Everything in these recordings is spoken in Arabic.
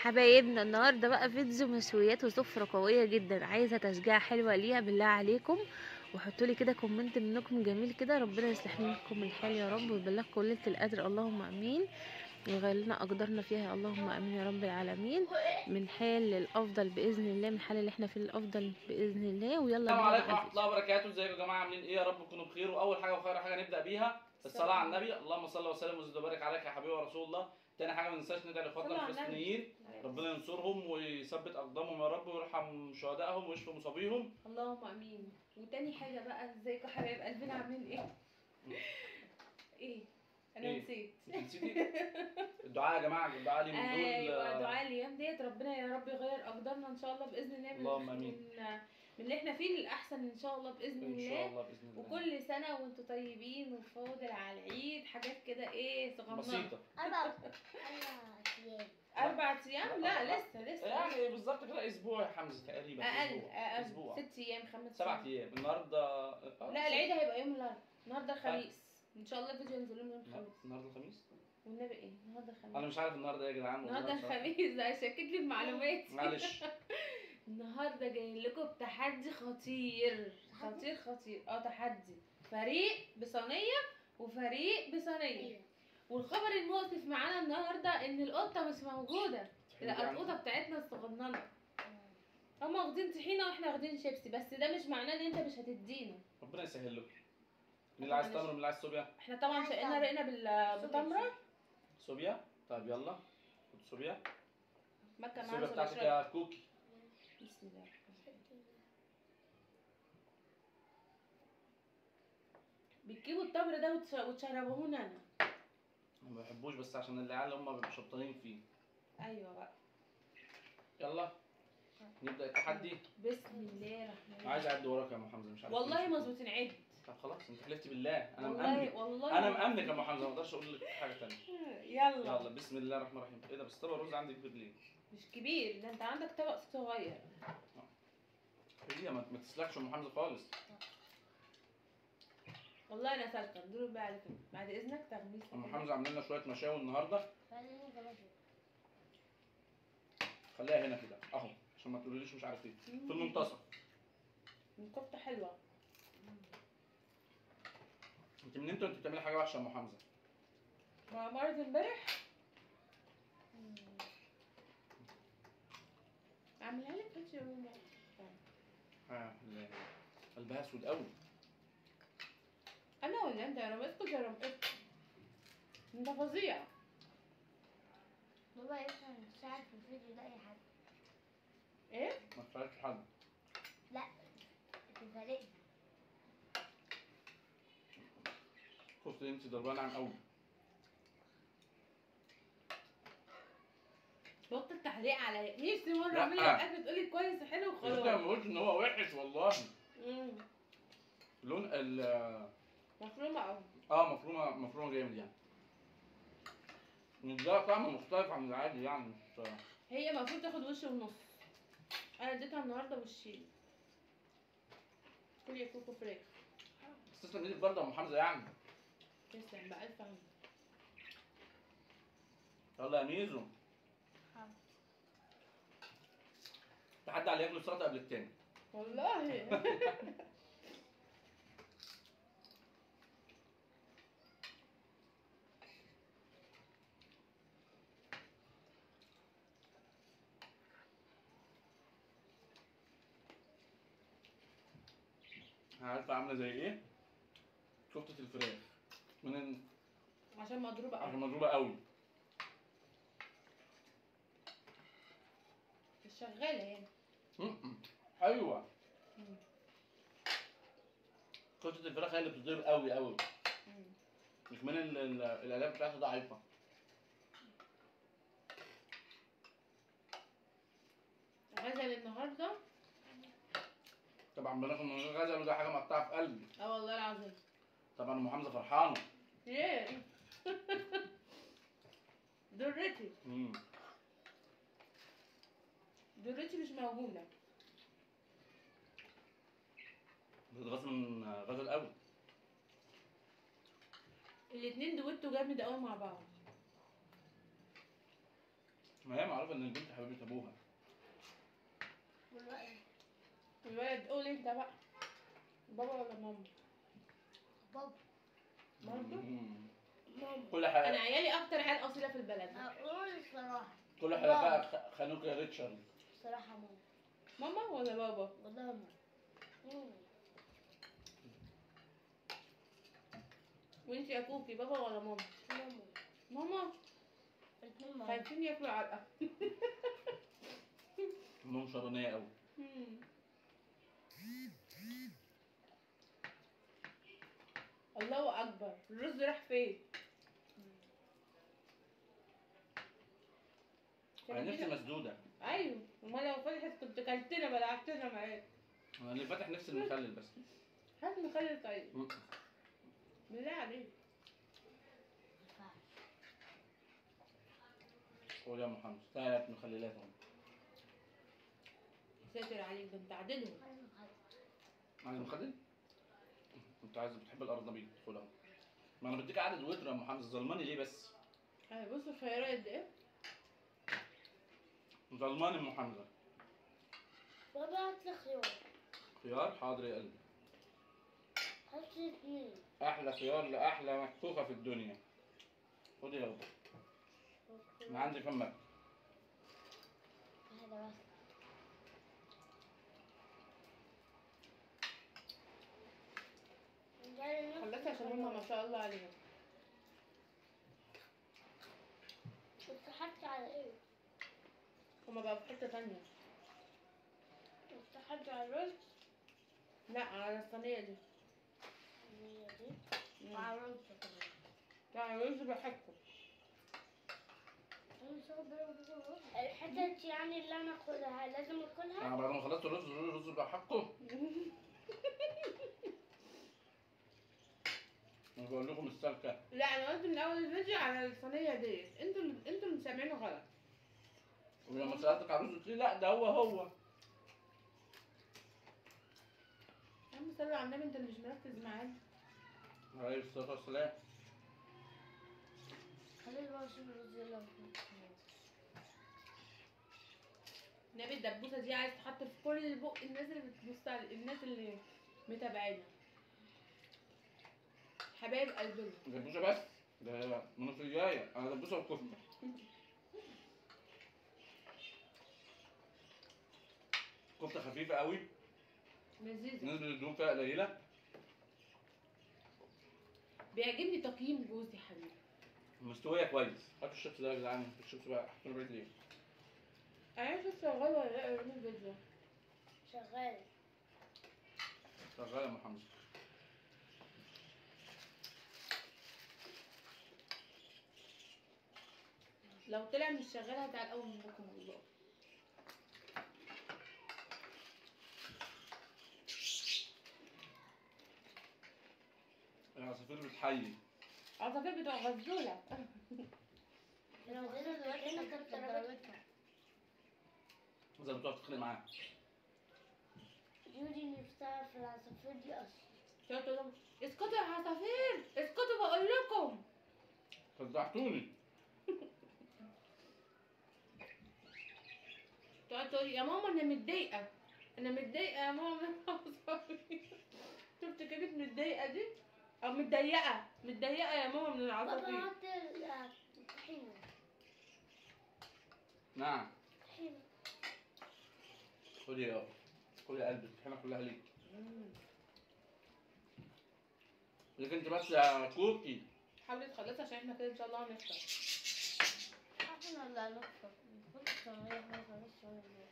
حبايبنا النهارده بقى فيديو مشويات وسفرة قوية جدا، عايزة تشجيع حلوة ليها بالله عليكم، وحطوا لي كده كومنت منكم جميل كده. ربنا يصلح لكم الحال يا رب، ويبلغكم ليلة القدر اللهم امين، ويغير لنا اقدارنا فيها اللهم امين يا رب العالمين، من حال للافضل باذن الله، من الحال اللي احنا فيه للافضل باذن الله. ويلا السلام بينا عليكم بقى ورحمه الله الفيديو. وبركاته. ازيكم يا جماعه؟ عاملين ايه؟ يا رب تكونوا بخير. واول حاجه وخير حاجه نبدا بيها الصلاه على النبي. اللهم صل وسلم وزد وبارك عليك يا حبيبي ورسول الله. تاني حاجه ما ننساش ندعي لاخواتنا الفلسطينيين، ربنا ينصرهم ويثبت اقدامهم يا رب، ويرحم شهدائهم ويشفي مصابيهم اللهم امين. وتاني حاجه بقى، ازيكم يا حبايب قلبنا؟ عاملين ايه؟ ايه انا إيه؟ نسيت. انت نسيتي الدعاء يا جماعه؟ الدعاء لي من دول. ايوه، دعاء الايام ديت، ربنا يا رب يغير اقدارنا ان شاء الله باذن الله، اللهم امين. من اللي احنا فيه للاحسن ان شاء الله باذن ان شاء الله. الله باذن الله. وكل سنه وانتم طيبين وفاضل على العيد حاجات كده ايه صغننه بسيطه. 4 4 ايام. لا لسه يعني بالظبط كده اسبوع يا حمزه تقريبا. اقل اسبوع 6 ايام 5 7 ايام النهارده. لا، العيد هيبقى يوم الاربعاء، النهارده الخميس ان شاء الله. الفيديو ينزل لهم يوم الخميس. النهارده الخميس. والنبي ايه النهارده الخميس؟ انا مش عارف النهارده ايه يا جدعان. النهارده الخميس، ده هيشكك لي في معلوماتي. معلش. النهارده جاي لكم بتحدي خطير خطير خطير. تحدي فريق بصينيه وفريق بصينيه. والخبر المؤسف معانا النهارده ان القطه مش موجوده، القطوطه بتاعتنا الصغننه. هما واخدين طحينه واحنا واخدين شيبسي، بس ده مش معناه ان انت مش هتدينا. ربنا يسهل لكم. مين اللي عايز تمر ومين اللي عايز صوبيا؟ احنا طبعا شقنا رقنا بتمره. صوبيا. طيب يلا خد صوبيا. مكه الصوبيا معانا بتاعتك يا كوكي. بسم الله الرحمن الرحيم. بتجيبوا التمر ده وتشربوهوني انا. ما بحبوش بس عشان العيال هم بيبقوا شبطانين فيه. ايوه بقى. يلا نبدا التحدي. بسم الله الرحمن الرحيم. عايز اعد وراك يا ام حمزه، مش عارف والله مظبوطين عد. طب خلاص انت حلفتي بالله. انا والله مأمنك. والله انا مأمنك يا ام حمزه، ما اقدرش اقول لك حاجه ثانيه. يلا بسم الله الرحمن الرحيم. ايه ده؟ بس طبق الرز عندي كبير ليه؟ مش كبير، ده انت عندك طبق صغير. هي ما تسلكش ام حمزه خالص. والله انا سالكه. دول بقى على كده بعد اذنك تغميس. ام حمزه عاملين لنا شويه مشاوي النهارده. خليها هنا كده اهو عشان ما تقوليليش مش عارف ايه. في المنتصف. الكفته حلوه. انت من امتى انت بتعملي حاجه وحشه يا ام حمزه؟ مع مرة امبارح اعملها لك كنت يوم. قلبها اسود قوي. انا ولا انت؟ انا بسكت يا رمقت. انت فظيع. بابا يفهم تساعد في الفيديو ده اي حد. ايه؟ ما تفرقش حد. لا في فريقنا. خفت انت ضربانه عن قوي. بطل التعليق عليا. نفسي مره لا. اعمل لك اكل تقولي كويس وحلو انت وخلاص. ما قلتش ان هو وحش والله. امم لون مفرومه قوي. مفرومه جامد يعني. مديها طعم مختلف عن العادي يعني مش. هي المفروض تاخد وش ونص. انا اديتها النهارده وشين. كل يا كوكو فريك. بس تسلم ايدك برضه يا ام حمزه يعني. تسلم بقى الف عمر. يلا يا ميزو. تحدي على ياكل السلطه قبل التاني. والله. عارفه عامله زي ايه؟ كفته الفراخ من عشان مضروبه عشان قوي. مضروبه قوي. مش شغاله يعني. ايوه. كفته الفراخ هي اللي بتضير قوي قوي. كمان الالياف بتاعتها ضعيفه. غزل النهارده. طبعا بناخد من غير غزل وده حاجه مقطعه في قلبي. والله العظيم. طبعا ام حمزه فرحانه. ايه؟ درتي. درتي مش موجوده. بتتغاظ من غزل قوي. الاتنين دويتو جامد قوي مع بعض. ما هي معروفه ان البنت حبيبه ابوها. والولد الولد قول انت بقى، بابا ولا ماما؟ بابا برضه؟ ماما. كل انا حاجه عيالي اكتر عيال اصيله في البلد. اقول الصراحة كل حلقه خانوك يا ريتشارد. الصراحة ماما. ماما ولا بابا؟ والله ماما. وانت يا كوكي بابا ولا ماما؟ ماما. ماما. الاتنين ماما. خايفين ياكلوا علقه. امهم شرانيه قوي. الله اكبر، الرز راح فين؟ انا نفسي مسدوده. ايوه، امال لو فتحت كنت كلتنا بلعتنا معاك. انا اللي فاتح نفس المخلل بس. هات مخلل طيب بالله عليك. قول يا محمد 3 مخللات اهو. ساتر عليك، ده انت عادلهم. عايز مخلل؟ انت عايز بتحب القرنبيط خدها. ما انا بديك عدد وتر يا محمد، ظلماني ليه بس؟ ايوه بص الخيارات قد ايه؟ ظلماني ام حمزه. بابا هات لي خيار. خيار حاضر يا قلبي. هات لي 2. احلى خيار لاحلى مكفوفه في الدنيا. خدي يا بابا. انا عندي كم مكفوف. هذا بس. خلصت عشان هما ما شاء الله عليهم. كنت حاطة على ايه؟ هما بقوا في حتة تانية. كنت حاطة على الرز. لا على الصينية دي. هي دي. وعلى الرز كمان. لا الرز بحطه. الحتت يعني اللي انا اكلها لازم اكلها. انا بعد ما خلصت الرز بقى حقه. انا بقول لكم السلكه. لا انا قلت من اول الفيديو على الصينية ديت، انتوا اللي سامعينه غلط. ولما سالتك على الرز قلت لي لا ده هو. يا عم صلي على النبي، انت اللي مش مركز معانا. عليه الصلاه والسلام. خليني بقى اشوف الرز اللي انا نبي الدبوسة دي عايز تحط في كل بق الناس اللي بتبص على الناس اللي متابعينا. حبايب قلبنا. دبوسه بس؟ ده منوفيايه، انا دبوسه وكفته. كفته خفيفه قوي، لذيذة. نسبه الدهون فيها قليله. بيعجبني تقييم جوزي حبيبي. مستويه كويس. هاتوا الشيبس ده يا جدعان، الشيبس بقى حطوا له بعيد ليه؟ انا شفت شغال ولا لا يعمل فيديو. شغال. شغال يا محمد. لو طلع مش شغال هتعال اول منكم والله. العصافير بتحيي. عصافير بتوع غزولة. لو غير دلوقتي انا كنت ضربتها. زي بتقعد تتخانق معاه. جودي نفسها في العصافير دي اصلا. تقعد تقول لهم اسكتوا يا عصافير، اسكتوا بقول لكم. فزعتوني. تقعد تقول يا ماما انا متضايقة، انا متضايقة يا ماما من العصافير. شفت كلمة متضايقة دي؟ او متضايقة يا ماما من بابا العصافير. هات الطحينة. نعم. طحينة. خدي يا قلبي، الطحينه كلها ليك. لكن انت بس يا كوكي. حاولي تخلصي عشان احنا كده ان شاء الله هنفطر. احنا اللي هنفطر. كل الصينية احنا خلصنا ولا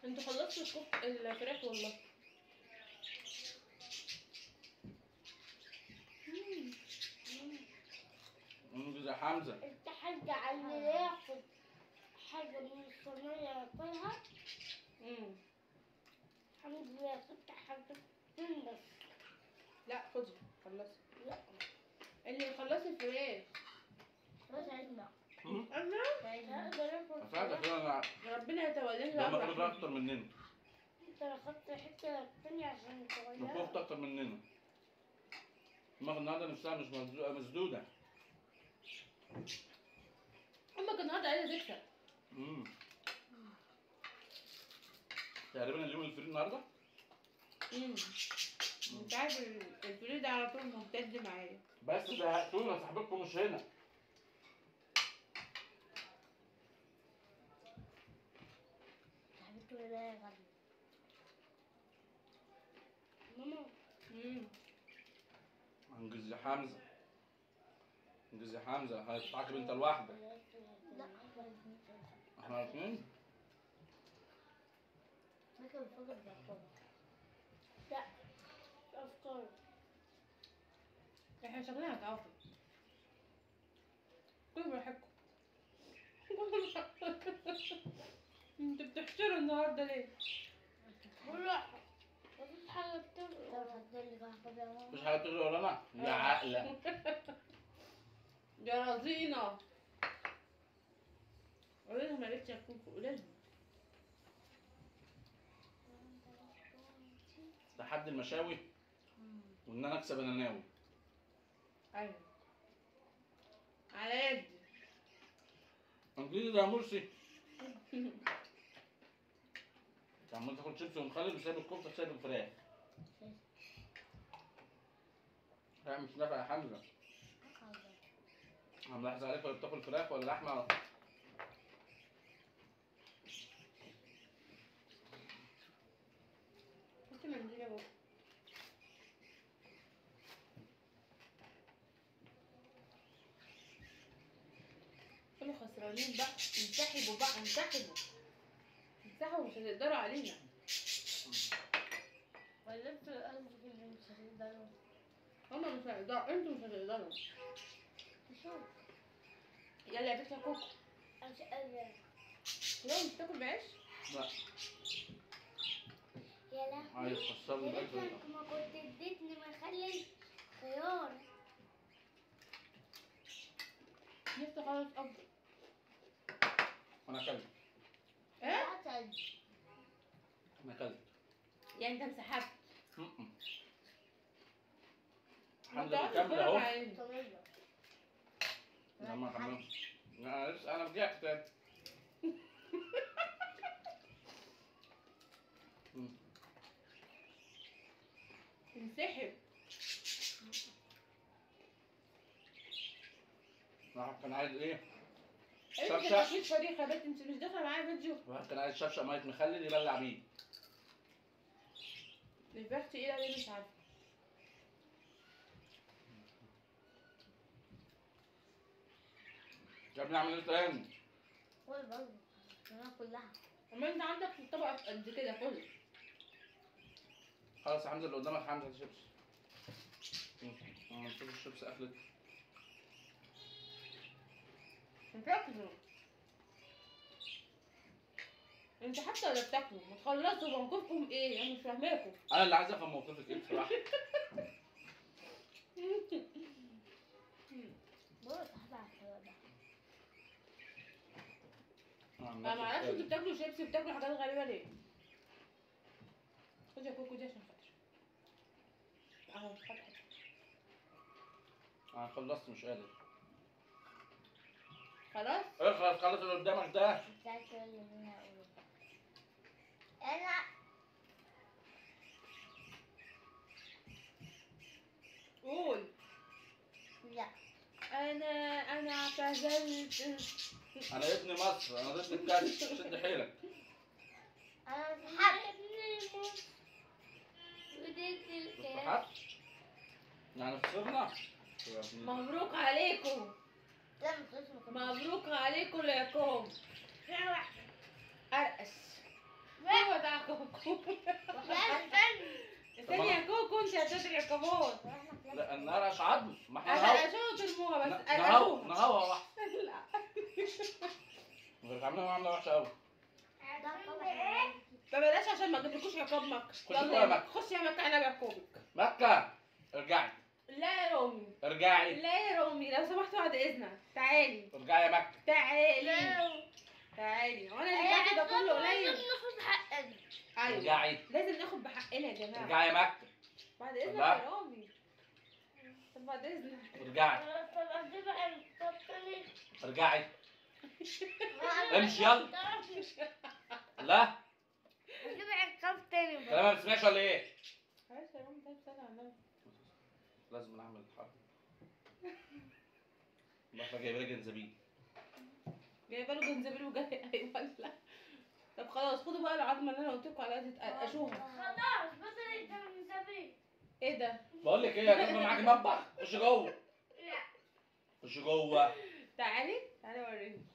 انتوا خلصتوا الفراخ والله. انجز يا حمزه. انت حاجة على اللي ياخد حاجة من الصينية ياكلها. الحمد لله كنت حاجة بس. لا خدي خلصي. لا اللي يخلصي الفراخ. بس عندنا. انا اساعدك انا. ربنا يتولاني ده الامر. المفروض اكتر مننا. انت اخدت حتة تانية عشان تغيرها. الكفته اكتر مننا. دماغ النهارده نفسها مش مسدوده. امك النهارده عايزه تكسب. تقريبا اليوم الفري النهارده. انت عارف الفري ده على طول ممتد معايا. بس ده تونه صاحبتكم مش هنا. صاحبته ده غبي. ماما انجز يا حمزه، انجز يا حمزه، هتتعاقب انت لوحدك. لا احنا الاثنين. فاكر الفجر بتاعتهم. لا أفكار. احنا شكلنا هنتعاقب. كل براحتكم. انتوا بتحشروا النهارده ليه؟ بالراحة. مفيش حاجة بتغلى. طب هتدلي بقى يا ماما. مفيش حاجه بتغلي ورانا يا عقله. يا رزينة. قولي لهم يا ريت يا كوكو، قولي لهم. تحدي المشاوي وان انا اكسب انا ناوي. ايوه. على يدي. انجليزي ده يا مرسي. انت عمال تاكل شيبسي ومخلل وسايب الكفته وسايب الفراخ. لا مش نافع يا حمزه. انا ملاحظ عليك ولا بتاكل فراخ ولا لحمه. حطي منديل يا بابا. كانوا خسرانين بقى، انسحبوا بقى، انسحبوا مش هتقدروا علينا. ولا انتوا قصدك اللي مش هتقدروا؟ هما مش هيقدروا، انتوا مش هتقدروا. شوف يلا يا بنت يا كوكو. أنا مش قادرة. لو مش تاكل بعيش؟ لا يا لهوي. عايز تخسرني يا الاكل ده. ريتك ما كنت اديتني مخلل خيار. نفسي خلاص افضل. انا اكلت. ايه؟ أسد. انا اكلت. يعني انت انسحبت. حمزه بيكمل اهو. طويلة. لما حمام. انا رجعت تاني. انسحب. الواحد كان عايز ايه؟ انت شفشق. تاكليش فريق يا بنت، انت مش داخله معايا فيديو. الواحد كان عايز شفشق ميه مخلل يبلع بيه. الفراخ تقيله ليه مش عارفه. يا ابني اعمل ايه تاني؟ كل برضه. أنا كلها. اما انت عندك في الطبق قد كده كله. خلاص يا حمزه اللي قدامك حمزه شيبس. نشوف الشيبس قفلت. بتاكلوا. انت حتى ولا بتاكلوا ما تخلصوا موقفكم ايه؟ انا مش فاهماكم. انا اللي عايز افهم موقفك ايه بصراحه. بقول صاحبي على الخيار ده. انا ما اعرفش انتوا بتاكلوا شيبسي وبتاكلوا حاجات غريبه ليه. خد يا كوكو دي عشان خاطر. اهو فتحت. انا خلصت مش قادر. خلاص؟ اخلص خلص اللي قدامك ده. مش عارفة ايه اللي انا هقوله. أنا قول. لا. انا اعتزلت. انا ابن مصر، انا ضد الكاتب، شد حيلك. أنا انسحبت. وديت الكلام. استحقت؟ يعني خسرنا؟ مبروك عليكم. لا مش اسمه كمان. مبروك عليكم العقاب. فيها واحدة. ارقص. هو ده عقابكم. استني يا كوكو انت هتدري عقابات. لا النار عظم، ما احنا انا نهوى اشوط الموها بس نهوى انا نهوى واحد. لا. غير عاملين معامله وحشه قوي. فبلاش عشان ما اجيبلكوش عقاب مكة. خش جوه يلا يا يا مكة. مكة خش يا مكة انا بعقابك. مكه ارجعي لا يا رومي. ارجعي لا يا رومي لو سمحت بعد اذنك تعالي. ارجعي يا مكه. تعالي. تعالي وانا اللي بعد ده كله قليل. ناخد حقنا. ايوه ارجعي لازم ناخد بحقنا يا جماعه. ارجعي يا مكه. بعد اذنك لا. يا رومي. طب بعد اذنك. ارجعي طب دي بقى الطبطاني. ارجعي امشي يلا. لا هجيب عقاب تاني بقى. كلام ما بتسمعش ولا ايه؟ خلاص يا ماما، طيب صلي على النبي. لازم نعمل الحرب. بقى جايب لي جنزبيل. جايبه له جنزبيل وجاي هيولع. طب خلاص خدوا بقى العظمه اللي انا قلت لكم عليها تتقشوها. خلاص بس انت من سبيل. ايه ده؟ بقول لك ايه يا جنبه معاك المطبخ، خش جوه. خش جوه. تعالي وريني.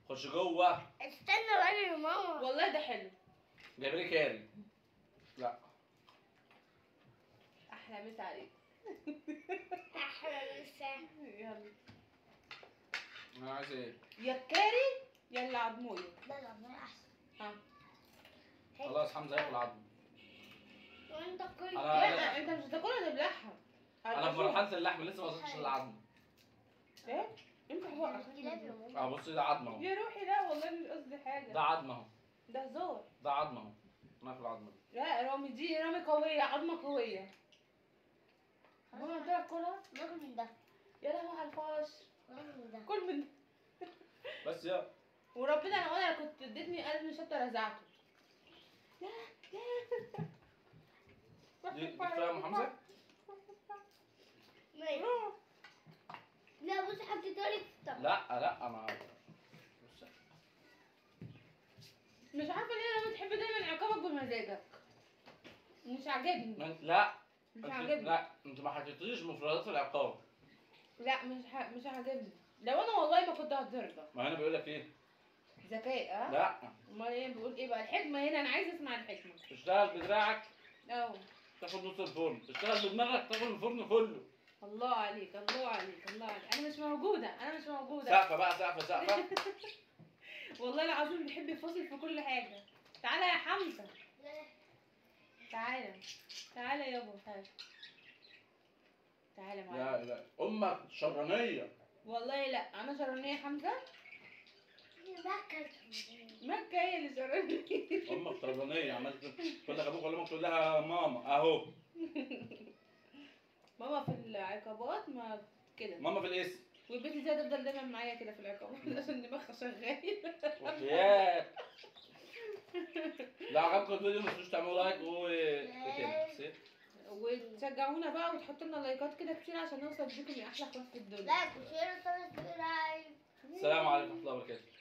خش جوه. استنى بقى يا ماما. والله ده حلو. جايب لي كاري. لا احلى مسا عليك. احلى مسا. يلا انا عايز ايه؟ يا الكاري يا العضمويه. لا لا ما احسن. ها خلاص حمزه ياكل عظم. وانت كل لا انت مش هتاكلها تبلعها. انا في مرحله اللحم لسه ما وصلتش للعظم. ايه؟ امسح بقك. اه بصي ده عظم اهو. يا روحي لا والله مش قصدي حاجه. ده عظم اهو. ده هزار. ده عظم اهو. انا في العظم ده. لا رامي دي رامي قويه، عظمه قويه. ماما قلت لك كلها. ناكل من ده. يا لهوي على الفاش. ناكل من ده. كل من بس يا وربنا لو انا كنت اديتني قلب شطه رزعته. دي كفايه يا ام حمزه. ماشي. لا بص حطيتها لي في الطبق. لا ما بص. مش عارفه ليه انا بتحب دايما عقابك بمزاجك. مش عاجبني. لا مش انت عاجبني. لا انت ما حطيتيش مفردات العقاب. لا مش عاجبني. لو انا والله ما كنت هترضى. ما هنا بيقول لك ايه؟ ذكاء ها؟ لا امال ايه بيقول ايه بقى؟ الحكمه هنا انا عايزه اسمع الحكمه. اشتغل بدراعك اه تاخد نص الفرن، اشتغل بدماغك تاخد الفرن كله. الله عليك الله عليك الله عليك. انا مش موجوده. سقفه بقى سقفه. والله العظيم بيحب يفاصل في كل حاجه. تعالى يا حمزه. تعالى يابا تعالى معايا. لا امك شرانيه. والله لا انا شرانيه حمزه. بكت. مكه هي اللي شرانيه. امك شرانيه عملت تقول لك ابوك ولا امك تقول لها ماما اهو. ماما في العقابات ما كده. ماما في الاسم. والبنت دي هتفضل دايما معايا كده في العقابات عشان دماغها شغال. وحياة. لا عجبكم الفيديو ما تنسوش تعملوا لايك وكده. وتشجعونا بقى وتحطوا لنا لايكات كده كتير عشان نوصل بيكم لاحلى اخوات في الدنيا. لا كشير وسبسكرايب. السلام عليكم ورحمه الله وبركاته.